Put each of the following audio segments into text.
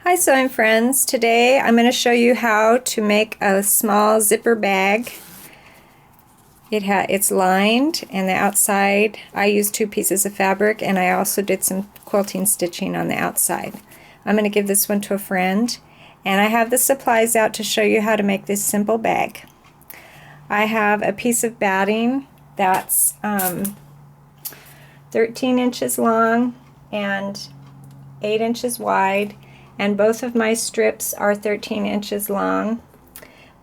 Hi sewing friends, today I'm going to show you how to make a small zipper bag. It's lined and the outside I used 2 pieces of fabric, and I also did some quilting stitching on the outside. I'm going to give this one to a friend, and I have the supplies out to show you how to make this simple bag. I have a piece of batting that's 13 inches long and 8 inches wide, and both of my strips are 13 inches long.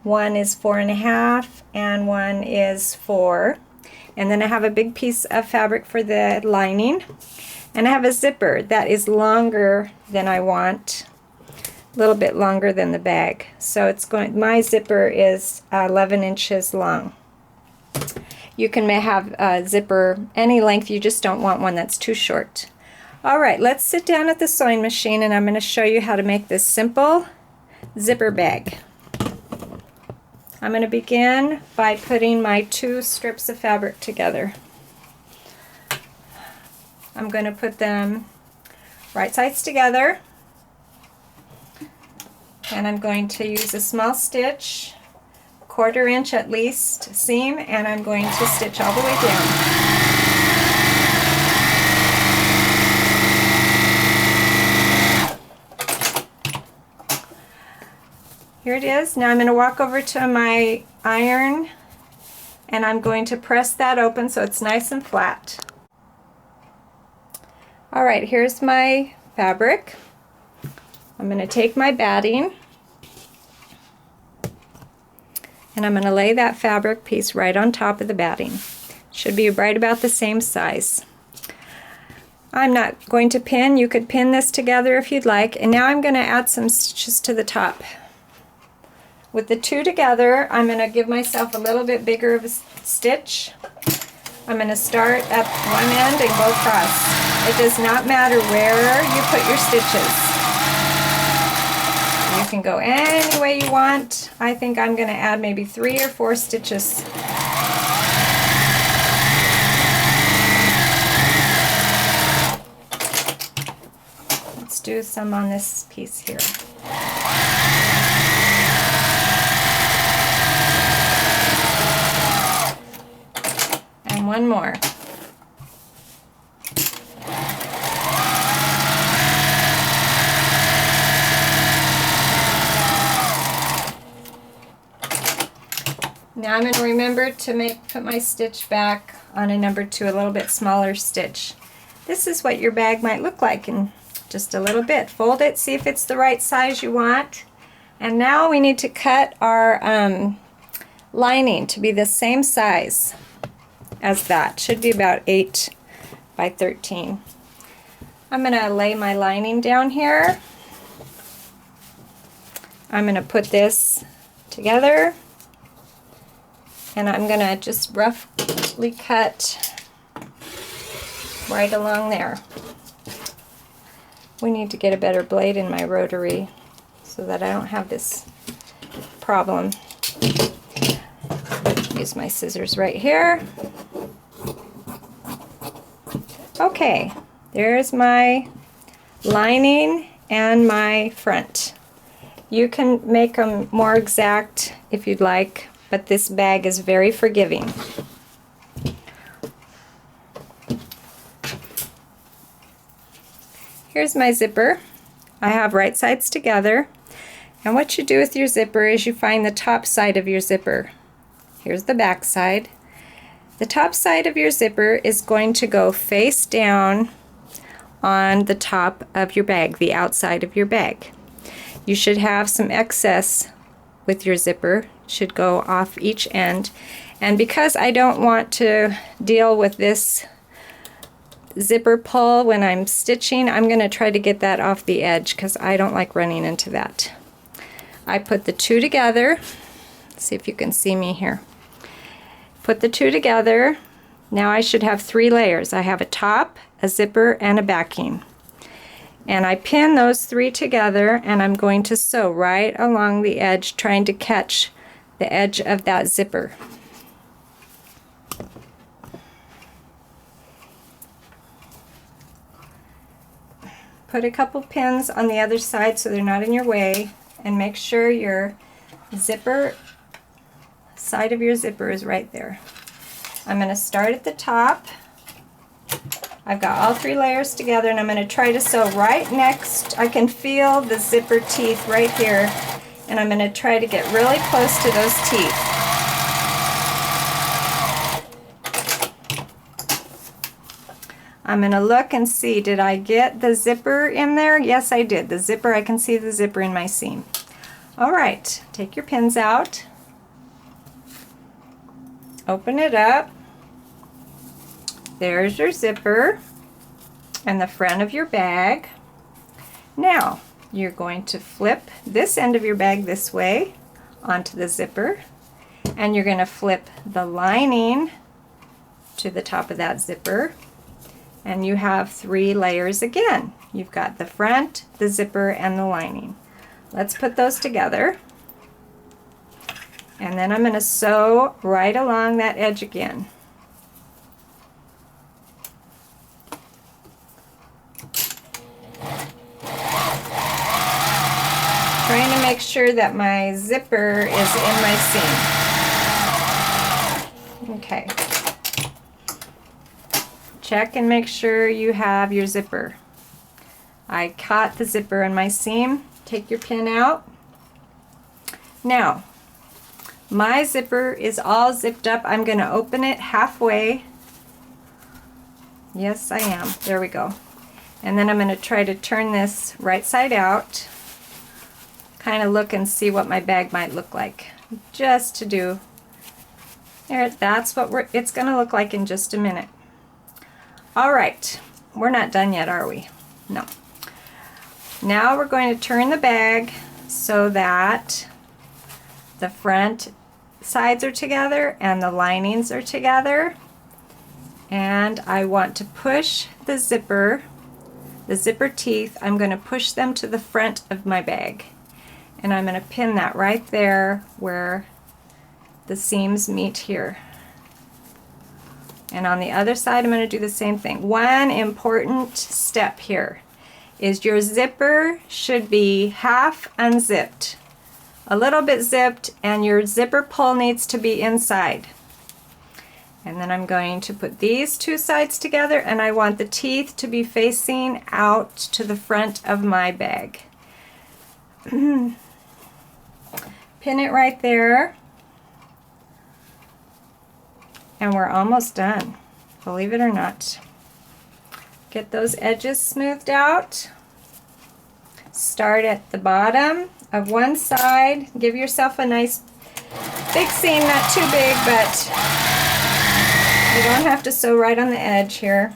One is 4.5 and one is 4. And then I have a big piece of fabric for the lining, and I have a zipper that is longer than I want, a little bit longer than the bag. So my zipper is 11 inches long. You can have a zipper any length, you just don't want one that's too short. Alright, let's sit down at the sewing machine and I'm going to show you how to make this simple zipper bag. I'm going to begin by putting my 2 strips of fabric together. I'm going to put them right sides together, and I'm going to use a small stitch, 1/4 inch at least seam, and I'm going to stitch all the way down. Here it is. Now I'm going to walk over to my iron and I'm going to press that open so it's nice and flat. Alright, here's my fabric. I'm going to take my batting and I'm going to lay that fabric piece right on top of the batting. Should be right about the same size. I'm not going to pin. You could pin this together if you'd like. And now I'm going to add some stitches to the top. With the 2 together, I'm going to give myself a little bit bigger of a stitch. I'm going to start at one end and go across. It does not matter where you put your stitches. You can go any way you want. I think I'm going to add maybe 3 or 4 stitches. Let's do some on this piece here. One more. Now I'm going to remember to put my stitch back on a number 2, a little bit smaller stitch. This is what your bag might look like in just a little bit. Fold it, see if it's the right size you want. And now we need to cut our lining to be the same size as that. Should be about 8 by 13. I'm going to lay my lining down here. I'm going to put this together and I'm going to just roughly cut right along there. We need to get a better blade in my rotary so that I don't have this problem. Use my scissors right here. Okay, there's my lining and my front. You can make them more exact if you'd like, but this bag is very forgiving. Here's my zipper. I have right sides together, and what you do with your zipper is you find the top side of your zipper. Here's the back side. The top side of your zipper is going to go face down on the top of your bag, the outside of your bag. You should have some excess with your zipper, should go off each end. And because I don't want to deal with this zipper pull when I'm stitching, I'm going to try to get that off the edge because I don't like running into that. I put the 2 together. Let's see if you can see me here. Put the 2 together. Now I should have 3 layers. I have a top, a zipper, and a backing. And I pin those 3 together, and I'm going to sew right along the edge, trying to catch the edge of that zipper. Put a couple pins on the other side so they're not in your way, and make sure your zipper, side of your zipper is right there. I'm going to start at the top. I've got all 3 layers together, and I'm going to try to sew right next. I can feel the zipper teeth right here, and I'm going to try to get really close to those teeth. I'm going to look and see, did I get the zipper in there? Yes, I did. The zipper, I can see the zipper in my seam. All right, take your pins out. Open it up. There's your zipper and the front of your bag. Now, you're going to flip this end of your bag this way onto the zipper, and you're going to flip the lining to the top of that zipper, and you have 3 layers again. You've got the front, the zipper, and the lining. Let's put those together. And then I'm going to sew right along that edge again. Trying to make sure that my zipper is in my seam. Okay. Check and make sure you have your zipper. I caught the zipper in my seam. Take your pin out. Now, my zipper is all zipped up. I'm going to open it halfway. Yes, I am. There we go. And then I'm going to try to turn this right side out. Kind of look and see what my bag might look like. Just to do. There, that's what it's going to look like in just a minute. All right. We're not done yet, are we? No. Now we're going to turn the bag so that the front sides are together and the linings are together, and I want to push the zipper teeth, I'm going to push them to the front of my bag, and I'm going to pin that right there where the seams meet here. And on the other side I'm going to do the same thing. One important step here is your zipper should be half unzipped, a little bit zipped, and your zipper pull needs to be inside. And then I'm going to put these 2 sides together, and I want the teeth to be facing out to the front of my bag. Pin it right there, and we're almost done, believe it or not. Get those edges smoothed out. Start at the bottom of one side. Give yourself a nice big seam, not too big, but you don't have to sew right on the edge here.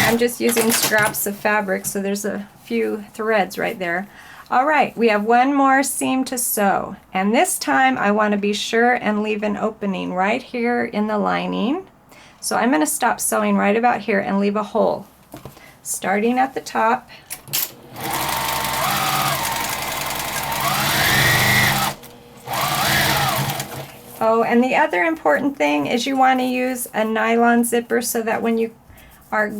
I'm just using scraps of fabric, so there's a few threads right there. All right, we have one more seam to sew, and this time I want to be sure and leave an opening right here in the lining. So I'm going to stop sewing right about here and leave a hole, starting at the top. Oh, and the other important thing is you want to use a nylon zipper so that when you are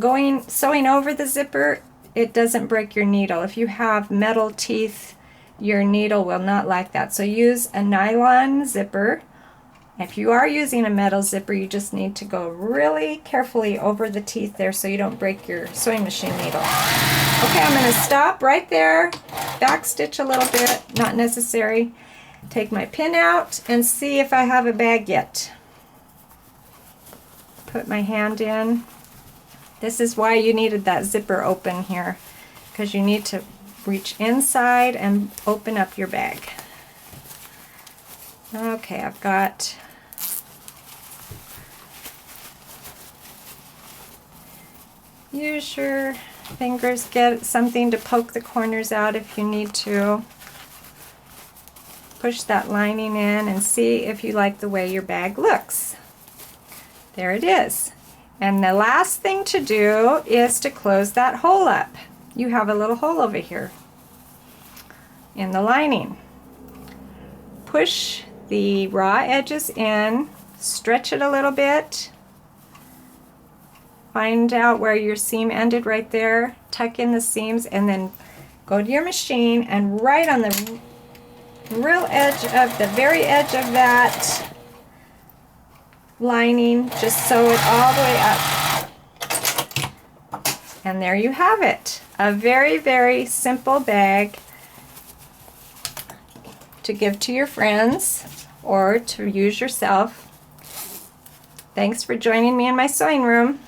sewing over the zipper, it doesn't break your needle. If you have metal teeth, your needle will not like that. So use a nylon zipper. If you are using a metal zipper, you just need to go really carefully over the teeth there so you don't break your sewing machine needle. Okay, I'm going to stop right there, back stitch a little bit, not necessary. Take my pin out and see if I have a bag yet. Put my hand in. This is why you needed that zipper open here, because you need to reach inside and open up your bag. Okay, I've got use your fingers, get something to poke the corners out if you need to. Push that lining in and see if you like the way your bag looks. There it is. And the last thing to do is to close that hole up. You have a little hole over here in the lining. Push the raw edges in, stretch it a little bit, Find out where your seam ended right there, tuck in the seams, and then go to your machine and right on the real edge of the very edge of that lining, just sew it all the way up. And there you have it. A very, very simple bag to give to your friends or to use yourself. Thanks for joining me in my sewing room.